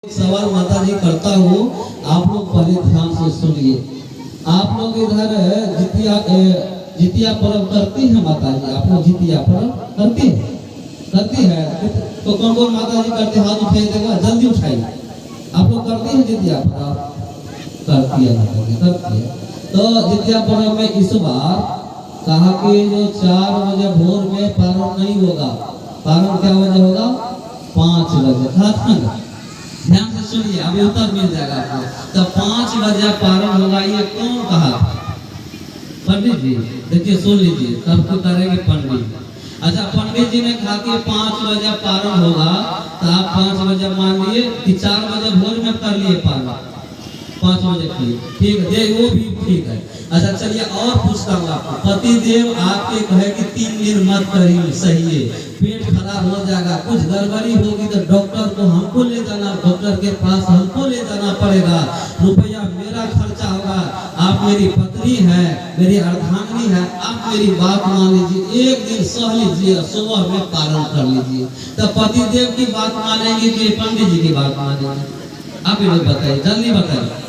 सवाल माता जी करता हूँ, आप लोग पहले ध्यान से सुनिए। आप लोग इधर जितिया पर्व करती है माता जी? आप लोग जितिया पर्व करती है? तो कौन कौन माता जी करते? हाथ उठाइएगा, जल्दी उठाइए। आप लोग करती है जितिया पर्व? करती है माता जी, करती है। तो जितिया पर्व में इस बार कहा कि जो 4 बजे भोर में पारण नहीं होगा। पारण क्या बजे होगा? 5 बजे। कहा था ना, ध्यान से सुनिए, अभी उत्तर मिल जाएगा आपको। तो 5 बजे पारण होगा, ये कौन कहा? पंडित जी। देखिए सुन लीजिए, तब तो करेंगे पंडित। अच्छा, पंडित जी ने कहा कि 5 बजे पारण होगा, तो आप 5 बजे मान लिए कि 4 बजे भोर में कर लिए पारण, 5 बजे किए, ठीक है, वो भी ठीक है। अच्छा चलिए और पूछता हूँ आपको, पतिदेव आपके कहे कि 3 दिन मत करिए, सही है, पेट खराब हो जाएगा, कुछ गड़बड़ी होगी तो डॉक्टर को हमको ले जाना, डॉक्टर के पास हमको ले जाना पड़ेगा, रुपया मेरा खर्चा होगा। आप मेरी पत्नी है, मेरी अर्धांगिनी है, आप मेरी बात मान लीजिए, एक दिन सह लीजिए, सुबह में पारण कर लीजिए। तो पतिदेव की बात मानेंगे कि पंडित जी की बात मानेंगे? आप ये लोग बताइए, जल्दी बताइए।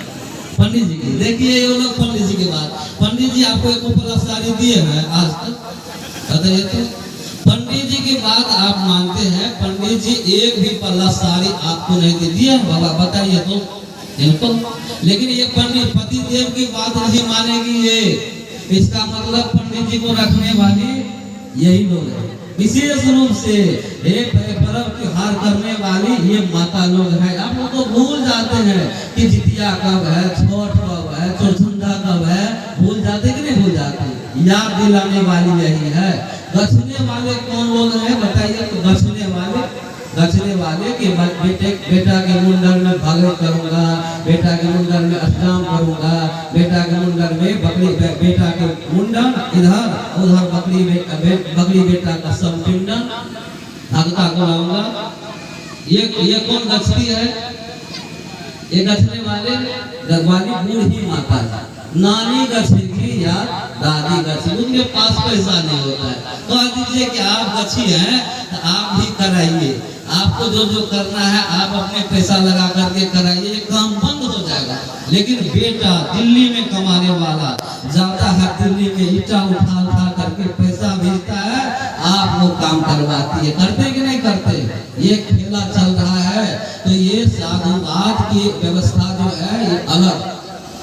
पंडित जी की। देखिए ये लोग पंडित जी की बात। पंडित जी आपको एक ऊपर साड़ी दिए हैं आज तक? बताइए तो। पंडित जी की बात आप मानते हैं? पंडित जी एक भी पल्ला साड़ी आपको नहीं दे दिया बाबा, बताइए तो इनको। लेकिन ये पंडित पतिदेव की बात नहीं मानेगी ये, इसका मतलब पंडित जी को रखने वाली यही लोग है। विशेष रूप से एक पर्व त्योहार करने वाली ये माता लोग हैं। आप लोग तो भूल जाते हैं कि जितिया कब है, छठ कब है, चौठुंडा कब है, भूल जाते कि नहीं भूल जाते? याद दिलाने वाली यही है। गछने वाले कौन लोग हैं बताइए तो? गछने वाले कि बेटा के मुंडन में भगत करूंगा, बेटा के मुंडन में अष्टजाम करूंगा, बेटा के मुंडन में बकरी, बेटा के मुंडन इधर उधर बकरी बेटा का संपिंडन भगता कराऊंगा। ये कौन गछती है? ये गछने वाले गढ़वाली बूढ़ी माता है, नानी गछेगी या दादी गछी, उनके पास पैसा नहीं होता है। कह दीजिए कि आप गछी हैं तो आप भी कराइए, आपको जो जो करना है आप अपने पैसा लगा करके कराइए, काम बंद हो जाएगा। लेकिन बेटा दिल्ली में कमाने वाला जाता है, दिल्ली में ईटा उठा करके पैसा भेजता है, आप वो काम करवाती है। करते कि नहीं करते? ये खेला चल रहा है। तो ये साधुवाद की व्यवस्था जो है ये अलग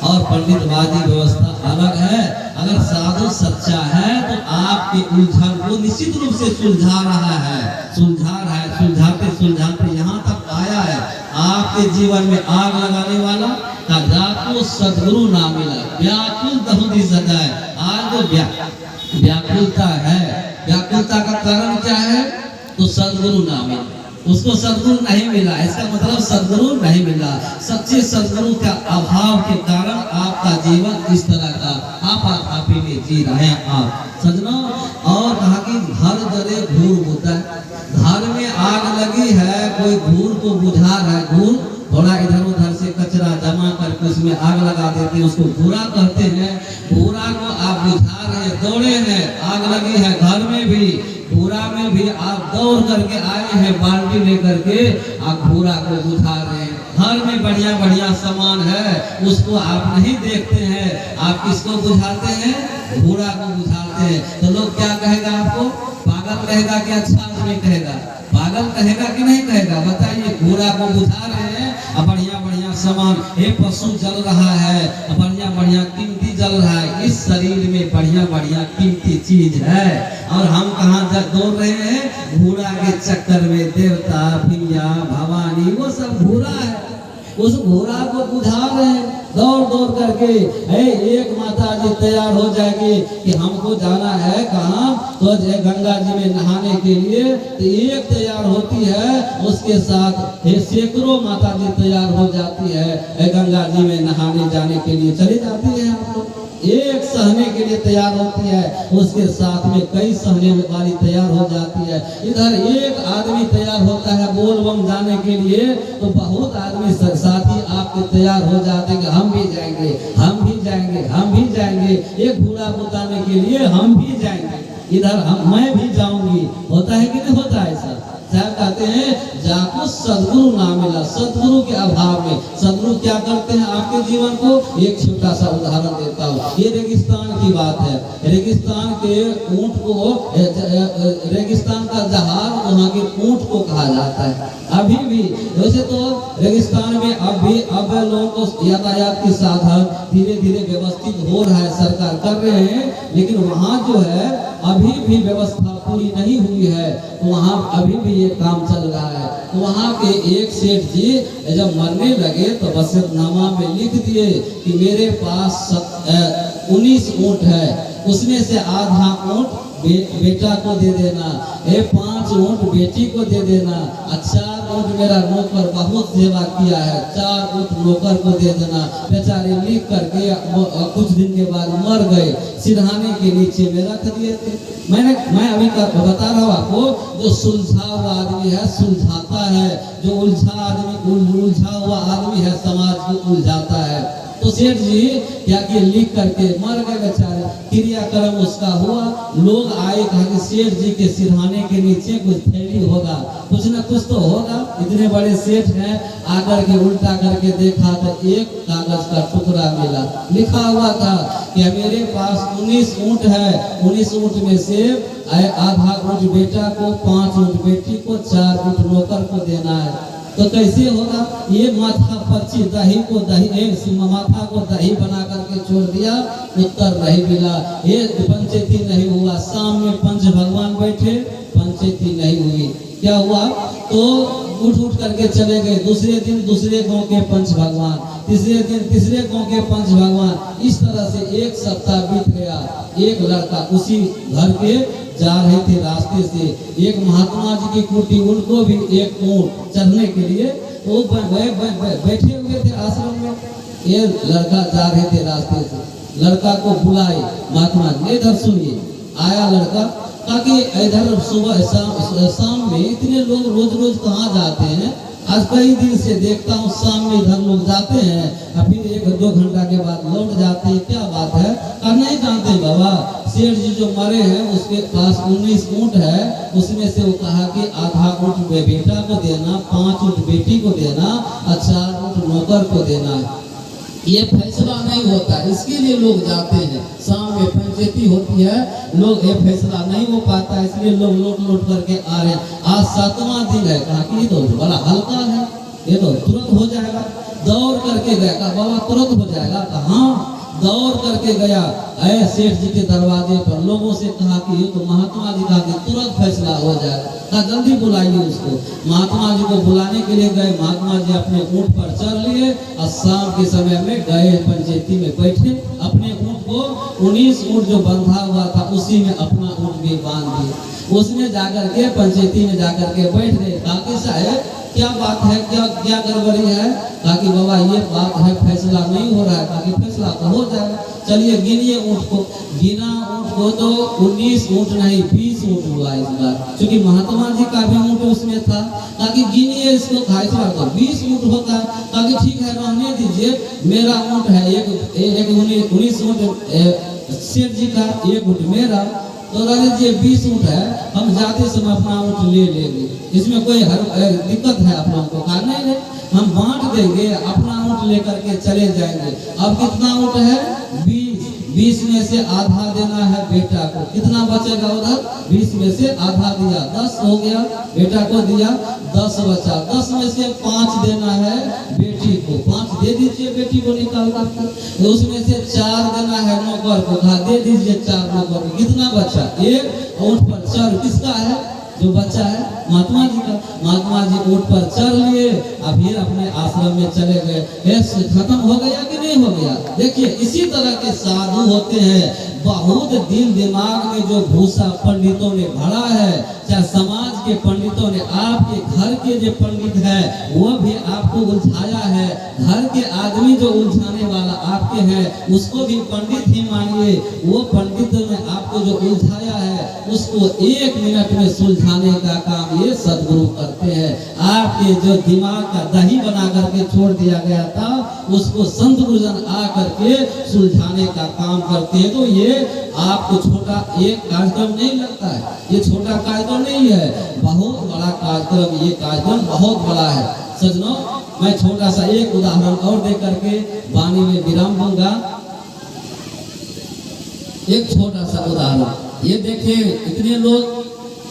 और पंडितवादी व्यवस्था अलग है। अगर साधु सच्चा है तो आपके उलझन को निश्चित रूप से सुलझा रहा है, सुलझाते यहाँ तक आया है। आपके जीवन में आग लगाने वाला को सदगुरु ना मिला, व्याकुल दहुदी सजाए। आज जो व्याकुलता है, व्याकुलता का कारण क्या है? तो सदगुरु ना मिला, उसको सदगुरु नहीं मिला, इसका मतलब सदगुरु नहीं मिला। सच्चे सदगुरु का अभाव के कारण आपका जीवन इस तरह का आपाधापी में जी रहे हैं आप सजनों। और कहा कि घर जले घूर बुझा, घर में आग लगी है, कोई घूर को बुझा रहा है, घूर थोड़ा इधर उधर से कचरा जमा करके उसमें आग लगा देते हैं, उसको घूरा कहते हैं। घूरा को आप बुझा रहे, दौड़े हैं, आग लगी है घर में भी, घूरा में भी आप दौड़ करके आए हैं बाल्टी लेकर के, आप घूरा को बुझा रहे हैं। घर में बढ़िया बढ़िया सामान है, उसको आप नहीं देखते हैं, आप किसको बुझाते हैं? घूरा को बुझाते हैं। तो लोग क्या कहेगा आपको? पागल कहेगा कि अच्छा आदमी कहेगा? पागल कहेगा कि नहीं कहेगा? बताइए। घूरा को बुझा रहे हैं, बढ़िया बढ़िया सामान, ये पशु जल रहा है, बढ़िया बढ़िया कीमती जल रहा है, इस शरीर में बढ़िया बढ़िया कीमती चीज है, और हम कहाँ दौड़ रहे हैं? घूरा के चक्कर में। देवता पिया भवानी वो सब घूरा है, उस घोड़ा को बुझा रहे हैं दौड़ दौड़ करके। एक माता जी तैयार हो जाएगी कि हमको जाना है कहाँ? तो गंगा जी में नहाने के लिए, तो एक तैयार होती है, उसके साथ सैकड़ों माता जी तैयार हो जाती है, गंगा जी में नहाने जाने के लिए चली जाती है। हम लोग एक सहने के लिए तैयार होती है, उसके साथ में कई सहने वाली तैयार हो जाती है। इधर एक आदमी तैयार होता है बोलबम जाने के लिए, तो बहुत आदमी साथी आपके तैयार हो जाते हैं कि हम भी जाएंगे, हम भी जाएंगे, हम भी जाएंगे, एक घूरा बुताने के लिए हम भी जाएंगे, इधर मैं भी जाऊंगी। होता है कि नहीं होता है ऐसा? कहते हैं जाको सदगुरु ना मिला, सदगुरु के अभाव में। सदगुरु क्या करते हैं आपके जीवन को, एक छोटा सा उदाहरण देता हूँ। ये रेगिस्तान की बात है। रेगिस्तान के ऊंट को, रेगिस्तान का जहाज वहाँ के ऊंट को कहा जाता है। अभी भी वैसे तो रेगिस्तान में अब लोगों को यातायात के साधन धीरे धीरे व्यवस्थित हो रहा है, सरकार कर रहे हैं, लेकिन वहाँ जो है अभी भी व्यवस्था पूरी नहीं हुई है। तो वहाँ अभी भी ये काम चल रहा है। तो वहाँ के एक सेठ जी जब मरने लगे तो वसीयतनामा में लिख दिए कि मेरे पास 19 ऊँट है, उसमें से आधा ऊँट बेटा को दे देना, 5 ऊँट बेटी को दे देना, 4 ऊँट मेरा नौकर बहुत सेवा किया है, 4 ऊँट नौकर को दे देना। बेचारे लिख करके कुछ दिन के बाद मर गए, सिरहाने के नीचे में रख दिए थे। मैं अभी बता रहा हूँ आपको, जो सुलझा हुआ आदमी है सुलझाता है, जो उलझा हुआ आदमी है समाज को उलझाता है। तो सेठ जी क्या किए, लिख करके मर गए बेचारे, क्रियाक्रम उसका हुआ। लोग आए, कहा कि सेठ जी के सिरहाने के नीचे कुछ थैली होगा, कुछ ना कुछ तो होगा। इतने बड़े सेठ हैं, आकर के उल्टा करके देखा तो एक कागज का टुकड़ा मिला, लिखा हुआ था कि मेरे पास 19 ऊँट है, 19 ऊँट में से आधा ऊँट बेटा को, 5 ऊँट बेटी को, 4 ऊँट नौकर को देना है। तो कैसे होगा, ये माथा पच्ची दही को माथा को दही बना करके छोड़ दिया, उत्तर नहीं मिला। ये पंचायती नहीं हुआ। शाम में पंच भगवान बैठे, पंचायती नहीं हुई। क्या हुआ, तो उठ करके चले गए। दूसरे दिन दूसरे गांव के पंच भगवान, तीसरे दिन तीसरे गांव के पंच भगवान। इस तरह से 1 सप्ताह बीत गया। एक लड़का उसी घर के जा रहे थे रास्ते से, एक महात्मा जी की कुटी, उनको भी एक ऊँट चढ़ने के लिए वो बैठे हुए थे आश्रम में। ये लड़का जा रहे थे रास्ते से, लड़का को बुलाए महात्मा जी, इधर सुनिए। आया लड़का, ताकि इधर सुबह शाम में इतने लोग रोज कहाँ जाते हैं, आज कई दिन से देखता हूँ शाम में इधर लोग जाते हैं, फिर 1-2 घंटा के बाद लौट जाते हैं, क्या बात है। नहीं जानते बाबा, सेठ जी जो मरे हैं उसके पास 19 ऊँट है, उसमें से वो कहा कि आधा ऊँट बेटा को देना, 5 ऊँट बेटी को देना, 4 ऊँट नौकर को देना है। ये फैसला नहीं होता, इसके लिए लोग जाते हैं। शाम में पंचायती होती है, लोग ये फैसला नहीं हो पाता, इसलिए लोग लौट करके आ रहे हैं। आज 7वां दिन है, कहा कि ये तो बड़ा हल्का है, ये तो तुरंत हो जाएगा। दौड़ करके गया, कहा बाबा तुरंत हो जाएगा, कहा दौड़ करके गया सेठ जी के दरवाजे पर, लोगों से कहा कि ये तो महात्मा जी का तुरंत फैसला हो जाएगा, कहा जल्दी बुलाइए उसको। महात्मा जी को बुलाने के लिए गए, महात्मा जी अपने ऊँट पर चढ़ लिए और शाम के समय में गए पंचायती में बैठे, अपने ऊँट को 19 ऊँट जो बंधा हुआ था उसी में अपना ऊँट भी बांध दिए। उसमें जाकर के पंचायती में जाकर के बैठ गए, कहा साहब क्या बात है, क्या गड़बड़ी है। कहा कि बाबा ये बात है, फैसला नहीं हो रहा है। कहा कि फैसला तो हो जाएगा, चलिए गिनिए ऊँट को। गिना ऊँट को तो 19 ऊँट नहीं 20 ऊँट हुआ इस बार, क्योंकि महात्मा जी का भी ऊँट उसमें था। कहा कि गिनिए इसको, खा इस बार तो 20 ऊँट होता है। कहा कि ठीक है रहने दीजिए, मेरा ऊँट है एक 19 ऊँट सेठ जी का, 1 ऊँट मेरा, तो रह लीजिए 20 ऊँट है, हम जाते समय अपना ऊँट ले लेंगे, इसमें कोई दिक्कत है आप लोगों को। कहा नहीं, हम बांट देंगे, अपना ऊँट लेकर के चले जाएंगे। अब कितना ऊँट है, 20 में से आधा देना है बेटा को, कितना बचेगा उधर, 20 में से आधा दिया, 10 हो गया, बेटा को दिया, 10 बचा, 10 में से 5 देना है बेटी को, 5 दे दीजिए बेटी को निकाल करके। तो उसमें से 4 देना है नौकर को, कहा दे दीजिए 4 नौकर को, कितना बचा, 1 ऊँट पर चढ़, किसका है, जो बच्चा है महात्मा जी का। महात्मा जी ऊँट पर चढ़ लिए, अब फिर अपने आश्रम में चले गए। खत्म हो गया कि नहीं हो गया। देखिए इसी तरह के साधु होते हैं, बहुत दिल दिमाग में जो भूसा पंडितों ने भरा है, चाहे समाज के पंडितों ने, आपके घर के जो पंडित है वो भी आपको उलझाया है, घर के आदमी जो उलझाने वाला आपके हैं उसको भी पंडित ही मानिए। वो पंडित ने आपको जो उलझाया है उसको 1 मिनट में सुलझाने का काम ये सदगुरु करते हैं। आपके जो दिमाग का दही बना करके छोड़ दिया गया था उसको संत गुरुजन आ करके सुलझाने का काम करते हैं। तो ये आपको छोटा एक कार्यक्रम नहीं लगता है, ये छोटा कार्यक्रम नहीं है, बहुत बड़ा कार्यक्रम। ये कार्यक्रम बहुत बड़ा है सजनों। मैं छोटा सा एक उदाहरण और दे करके वाणी में विराम दूंगा। एक छोटा सा उदाहरण ये देखिए, इतने लोग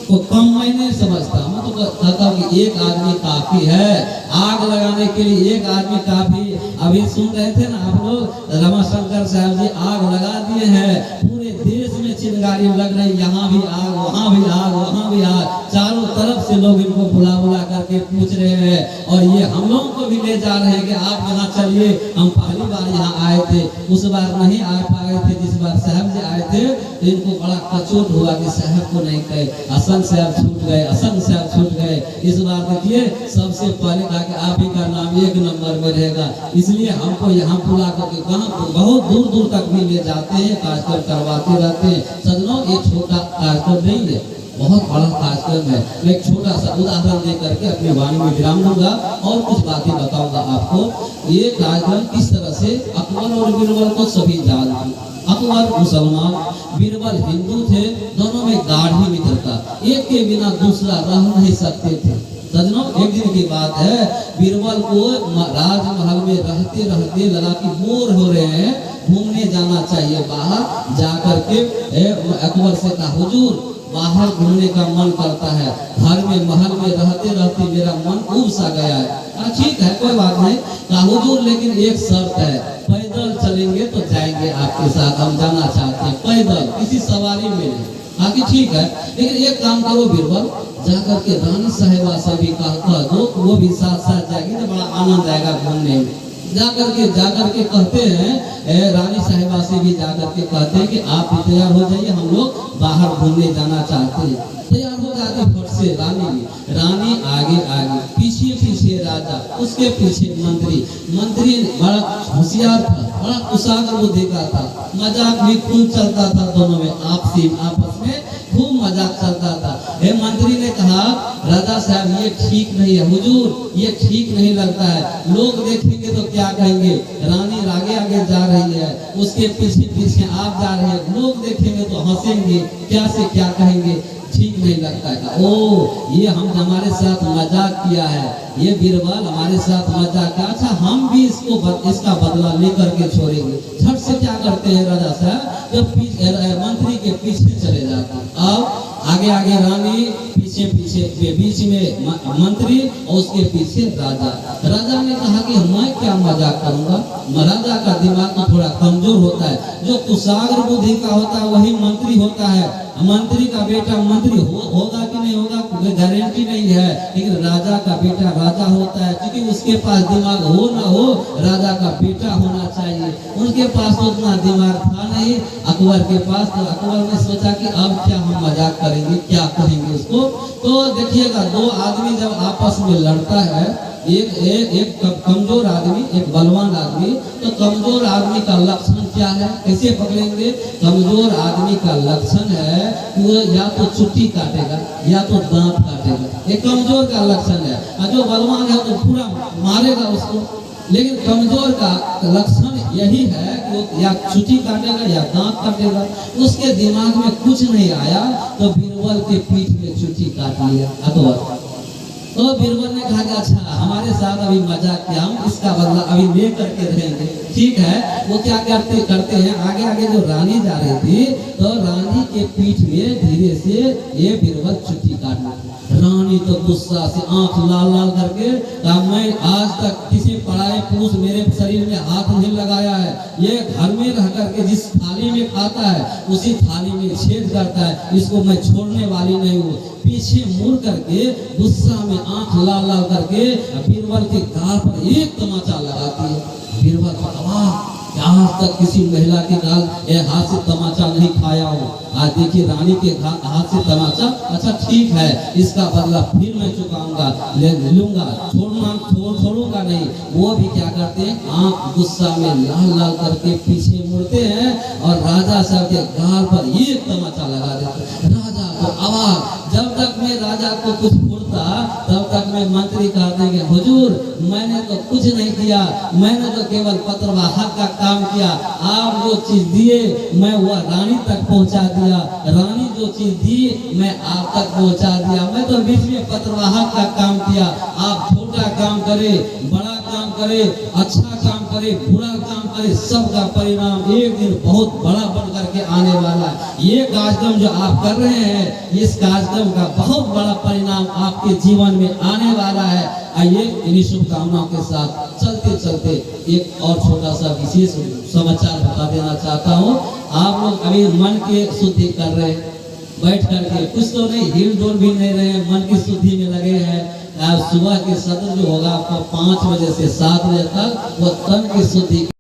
को कम मैं नहीं समझता, मैं तो कहता हूँ कि एक आदमी काफी है, आग लगाने के लिए एक आदमी काफी। अभी सुन रहे थे ना आप लोग, रमाशंकर साहब जी आग लगा दिए हैं, पूरे देश में चिंगारी लग रही, यहाँ भी आग, वहाँ भी आग, वहाँ भी आग, चारों तरफ से लोग इनको बुला बुला करके पूछ रहे हैं। और ये हम लोगों को भी ले जा रहे हैं कि आप यहाँ चलिए। हम पहली बार यहाँ आए थे, उस बार नहीं आ पाए थे, जिस बार साहब जी आए थे तो इनको बड़ा कचोट हुआ कि साहब को नहीं कहे, असन साहब छूट गए, असन साहब छूट गए। इस बार देखिए सबसे पहले कहा कि आप ही का नाम 1 नंबर में रहेगा, इसलिए हमको यहाँ बुला करके कहाँ बहुत दूर दूर तक भी ले जाते हैं, कार्यक्रम करवाते रहते हैं। सजनों ये छोटा कार्यक्रम नहीं है, बहुत बड़ा कार्यक्रम है। मैं एक छोटा सा उदाहरण दे करके अपनी वाणी में विराम दूंगा और कुछ बातें बताऊंगा आपको। ये कार्यक्रम किस तरह से अकबर और बीरबल को सभी जानते। अकबर मुसलमान, बीरबल हिंदू थे, दोनों में गाढ़ी मित्रता, एक के बिना दूसरा रह नहीं सकते थे। सजनों एक दिन की बात है, बीरबल को राजमहल में रहते रहते लगा कि बोर हो रहे हैं, घूमने जाना चाहिए बाहर। जाकर के अकबर से कहा, हुजूर बाहर घूमने का मन करता है, घर में महल में रहते रहते मेरा मन उब सा गया है। ठीक है कोई बात नहीं, कहा हुजूर लेकिन एक शर्त है, पैदल चलेंगे तो जाएंगे आपके साथ, हम जाना चाहते हैं पैदल, किसी सवारी में नहीं। आगे ठीक है, लेकिन एक काम करो बीरबल, जाकर के रानी साहिबा से भी कह दो, वो भी साथ साथ जाएगी तो बड़ा आनंद आएगा घूमने में। जाकर के कहते हैं, रानी साहिबा से भी जाकर के कहते हैं कि आप भी तैयार हो जाइए, हम लोग बाहर घूमने जाना चाहते हैं। तैयार हो जाती फट से रानी भी, रानी आगे आगे, पीछे पीछे राजा, उसके पीछे मंत्री। मंत्री बड़ा होशियार था, बड़ा कुशाग्र बुद्धि का था, मजाक भी खूब चलता था, दोनों में आपस में खूब मजाक चलता था। मंत्री ने कहा, राजा साहब ये ठीक नहीं है हुजूर, ये ठीक नहीं लगता है, लोग देखेंगे तो क्या कहेंगे। रानी आगे आगे जा रही है, उसके पीछे पीछे आप जा रहे हैं, लोग देखेंगे तो हंसेंगे, क्या से क्या कहेंगे, ठीक नहीं लगता है। ओ ये हम हमारे साथ मजाक किया है, ये बीरबल हमारे साथ मजाक किया, अच्छा हम भी इसका बदला लेकर के छोड़ेंगे। झट से क्या करते हैं राजा साहब, जब मंत्री के पीछे चले जाते हैं। अब आगे आगे रानी, पीछे पीछे बीच में मंत्री और उसके पीछे राजा। राजा ने कहा कि मैं क्या मजाक करूंगा, महाराजा का दिमाग तो थोड़ा कमजोर होता है, जो कुशाग्र बुद्धि का होता है वही मंत्री होता है। मंत्री का बेटा मंत्री होगा कि नहीं होगा कोई गारंटी नहीं है, लेकिन राजा का बेटा राजा होता है, क्योंकि उसके पास दिमाग हो ना हो, राजा का बेटा होना चाहिए। उनके पास तो उतना दिमाग था नहीं अकबर के पास, तो अकबर ने सोचा कि अब क्या हम मजाक करेंगे, क्या करेंगे उसको। तो देखिएगा, 2 आदमी जब आपस में लड़ता है, एक कमजोर आदमी, एक बलवान आदमी, तो कमजोर आदमी का लक्षण क्या है, कैसे पकड़ेंगे। कमजोर आदमी का लक्षण है कि वो या तो चुट्टी काटेगा या तो दांत काटेगा, ये कमजोर का लक्षण है। और जो बलवान है तो पूरा मारेगा उसको। लेकिन कमजोर का लक्षण यही है कि वो या चुट्टी काटेगा या दांत काटेगा। उसके दिमाग में कुछ नहीं आया तो बीरबल के पीठ में चुट्टी काट लिया अकबर। तो बीरबल ने कहा कि अच्छा हमारे साथ अभी मजाक किया, हम इसका बदला अभी ले करके रहेंगे। ठीक है, वो क्या करते हैं, आगे आगे जो रानी जा रही थी तो रानी के पीठ में धीरे से ये बीरबल चुट्टी काटना। रानी तो गुस्सा से आंख लाल लाल करके, मैं आज तक किसी पराये पुरुष मेरे शरीर में हाथ नहीं लगाया है, ये घर में रह करके जिस थाली में खाता है उसी थाली में छेद करता है, इसको मैं छोड़ने वाली नहीं हूँ। पीछे मुड़ करके गुस्सा में आंख लाल लाल करके बीरबल के गाल पर एक तमाचा लगाती है। बीरबल कि आज तक किसी महिला के हाथ से तमाचा नहीं खाया हो। आज देखिए रानी के हाथ से तमाचा, अच्छा ठीक है, इसका बदला फिर मैं चुकाऊंगा, ले लूंगा, छोड़ूंगा नहीं। वो भी क्या करते हैं, आंख गुस्सा में लाल लाल करके पीछे मुड़ते हैं और राजा साहब के गाल पर एक तमाचा लगा देते हैं। राजा को आवाज, जब तक मैं राजा को कुछ फुरता तब तक मैं मंत्री कहते कि हुजूर मैंने तो कुछ नहीं किया, मैंने तो केवल पत्रवाहक का काम किया। आप जो चीज दिए मैं वह रानी तक पहुंचा दिया, रानी जो चीज दी मैं आप तक पहुंचा दिया। मैं तो बीच में पत्रवाहक का काम किया। आप छोटा काम करे, बड़ा काम करे, अच्छा काम करे, बुरा काम करे, सबका परिणाम एक दिन बहुत बड़ा बन करके आने वाला है। ये कार्यक्रम जो आप कर रहे हैं, इस कार्यक्रम का बहुत बड़ा परिणाम आपके जीवन में आने वाला है। आइए इन्हीं शुभकामनाओं के साथ चलते चलते एक और छोटा सा विशेष समाचार बता देना चाहता हूँ। आप लोग अभी मन के शुद्धि कर रहे हैं, बैठ करके कुछ तो नहीं, हिल डोल भी नहीं रहे, मन की शुद्धि में लगे हैं। आज सुबह के सत्र जो होगा आपका 5 बजे से 7 बजे तक, वो तन की शुद्धि